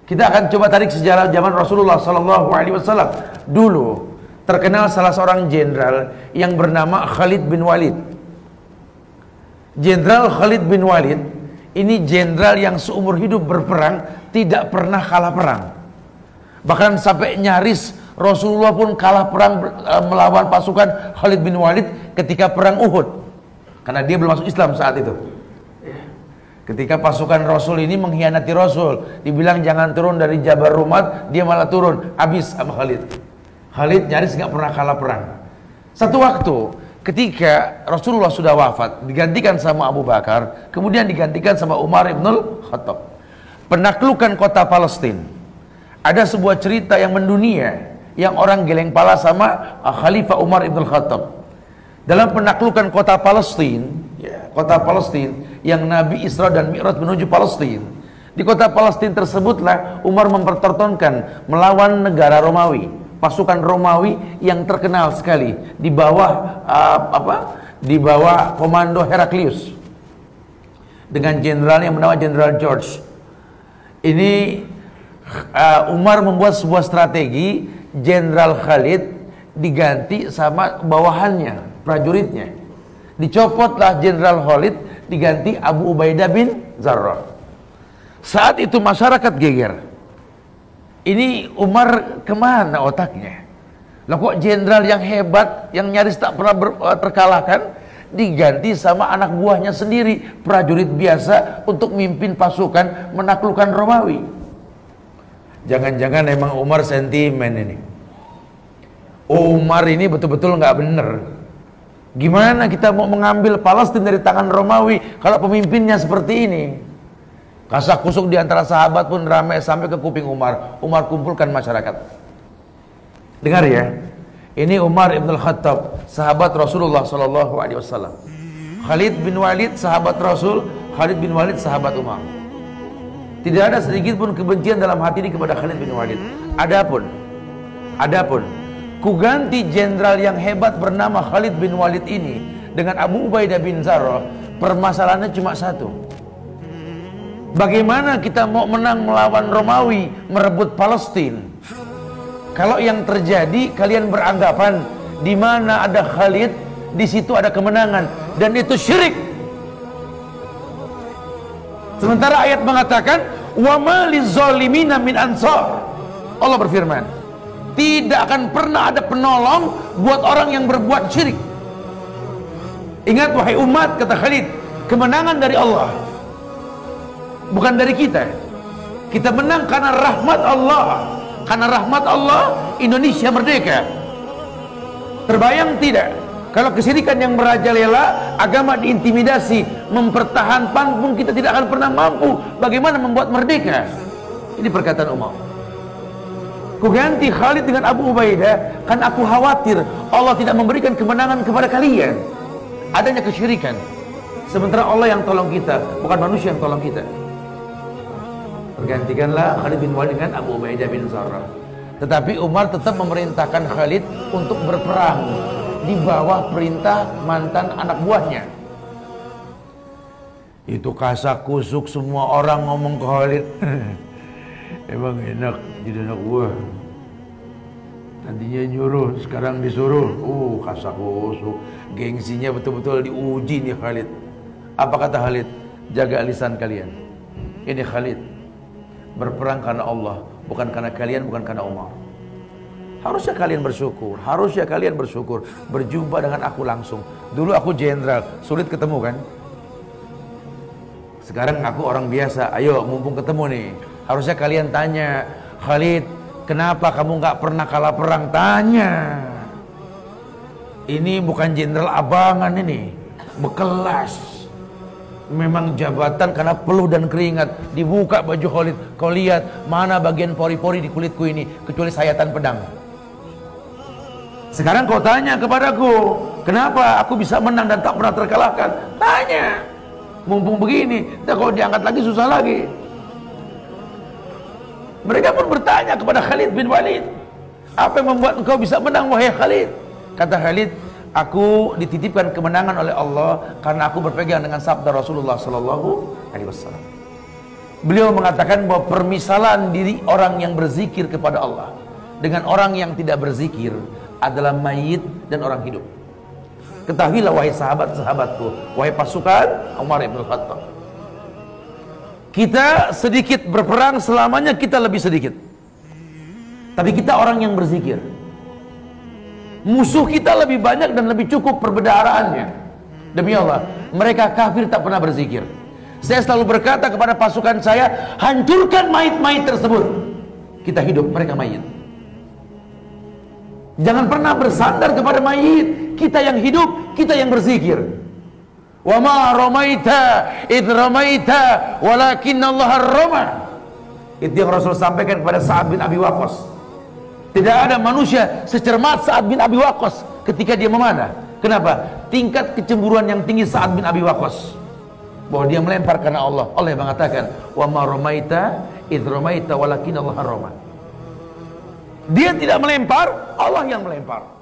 Kita akan coba tarik sejarah zaman Rasulullah SAW. Dulu terkenal salah seorang jenderal yang bernama Khalid bin Walid. Jenderal Khalid bin Walid ini jenderal yang seumur hidup berperang tidak pernah kalah perang. Bahkan sampai nyaris Rasulullah pun kalah perang melawan pasukan Khalid bin Walid ketika perang Uhud, karena dia belum masuk Islam saat itu. Ketika pasukan Rasul ini mengkhianati Rasul, dibilang jangan turun dari Jabal Rumat, dia malah turun, habis sama Khalid. Khalid nyaris nggak pernah kalah perang. Satu waktu ketika Rasulullah sudah wafat, digantikan sama Abu Bakar, kemudian digantikan sama Umar ibnul Khattab. Penaklukan kota Palestina. Ada sebuah cerita yang mendunia, yang orang geleng pala sama Khalifah Umar ibnul Khattab. Dalam penaklukan kota Palestina, kota Palestina yang Nabi Isra dan Mi'raj menuju Palestina. Di kota Palestina tersebutlah Umar mempertontonkan melawan negara Romawi, pasukan Romawi yang terkenal sekali di bawah di bawah komando Heraklius dengan jenderal yang bernama Jenderal George. Ini Umar membuat sebuah strategi, Jenderal Khalid diganti sama bawahannya, prajuritnya. Dicopotlah Jenderal Khalid, diganti Abu Ubaidah bin Jarrah. Saat itu masyarakat geger. Ini Umar kemana otaknya? Lah kok jenderal yang hebat, yang nyaris tak pernah terkalahkan, diganti sama anak buahnya sendiri, prajurit biasa untuk mimpin pasukan menaklukkan Romawi. Jangan-jangan emang Umar sentimen ini. Umar ini betul-betul nggak bener. Gimana kita mau mengambil Palestina dari tangan Romawi kalau pemimpinnya seperti ini? Kasak kusuk di antara sahabat pun ramai sampai ke kuping Umar. Umar kumpulkan masyarakat. Dengar ya, ini Umar ibn Khattab, sahabat Rasulullah SAW. Khalid bin Walid sahabat Rasul, Khalid bin Walid sahabat Umar. Tidak ada sedikit pun kebencian dalam hati ini kepada Khalid bin Walid. Adapun kuganti jenderal yang hebat bernama Khalid bin Walid ini dengan Abu Ubaidah bin Jarrah. Permasalahannya cuma satu. Bagaimana kita mau menang melawan Romawi, merebut Palestina? Kalau yang terjadi kalian beranggapan di mana ada Khalid, di situ ada kemenangan, dan itu syirik. Sementara ayat mengatakan wa ma lizolimina min ansar. Allah berfirman, tidak akan pernah ada penolong buat orang yang berbuat syirik. Ingat wahai umat, kata Khalid, kemenangan dari Allah, bukan dari kita. Kita menang karena rahmat Allah. Karena rahmat Allah Indonesia merdeka. Terbayang tidak kalau kesyirikan yang merajalela, agama diintimidasi, mempertahankan pun kita tidak akan pernah mampu. Bagaimana membuat merdeka? Ini perkataan Umar. Ku ganti Khalid dengan Abu Ubaidah, kan aku khawatir Allah tidak memberikan kemenangan kepada kalian. Adanya kesyirikan. Sementara Allah yang tolong kita, bukan manusia yang tolong kita. Bergantikanlah Khalid bin Walid dengan Abu Ubaidah bin Jarrah. Tetapi Umar tetap memerintahkan Khalid untuk berperang di bawah perintah mantan anak buahnya. Itu kasak kusuk semua orang ngomong ke Khalid. Emang enak jadi anak buah. Tadinya nyuruh, sekarang disuruh. Kasak kusuk. Gengsinya betul-betul diuji nih Khalid. Apa kata Khalid? Jaga lisan kalian. Ini Khalid berperang karena Allah, bukan karena kalian, bukan karena Umar. Harusnya kalian bersyukur, berjumpa dengan aku langsung. Dulu aku jenderal, sulit ketemu kan? Sekarang aku orang biasa, ayo mumpung ketemu nih. Harusnya kalian tanya, Khalid, kenapa kamu gak pernah kalah perang? Tanya. Ini bukan jenderal abangan ini, berkelas. Memang jabatan karena peluh dan keringat. Dibuka baju Khalid, kau lihat mana bagian pori-pori di kulitku ini, kecuali sayatan pedang. Sekarang kau tanya kepadaku, kenapa aku bisa menang dan tak pernah terkalahkan? Tanya. Mumpung begini, dan kalau diangkat lagi susah lagi. Mereka pun bertanya kepada Khalid bin Walid, Apa yang membuat engkau bisa menang wahai Khalid? Kata Khalid, aku dititipkan kemenangan oleh Allah karena aku berpegang dengan sabda Rasulullah sallallahu alaihi wasallam. Beliau mengatakan bahwa permisalan diri orang yang berzikir kepada Allah dengan orang yang tidak berzikir adalah mayit dan orang hidup. Ketahuilah wahai sahabat-sahabatku, wahai pasukan Umar bin Khattab, kita sedikit berperang, selamanya kita lebih sedikit, tapi kita orang yang berzikir. Musuh kita lebih banyak dan lebih cukup perbedaraannya. Demi Allah, mereka kafir tak pernah berzikir. Saya selalu berkata kepada pasukan saya, hancurkan mayit-mayit tersebut. Kita hidup, mereka mayit. Jangan pernah bersandar kepada mayit. Kita yang hidup, kita yang berzikir. Wa ma ramaita id ramaita walakinallaha rama. Itu yang Rasul sampaikan kepada Sa'ad bin Abi Waqqas. Tidak ada manusia secermat Sa'ad bin Abi Waqqas ketika dia memanah. Kenapa? Tingkat kecemburuan yang tinggi Sa'ad bin Abi Waqqas, bahwa dia melempar karena Allah. Allah yang mengatakan, wa ma ramaita id ramaita walakinallaha rama. Dia tidak melempar, Allah yang melempar.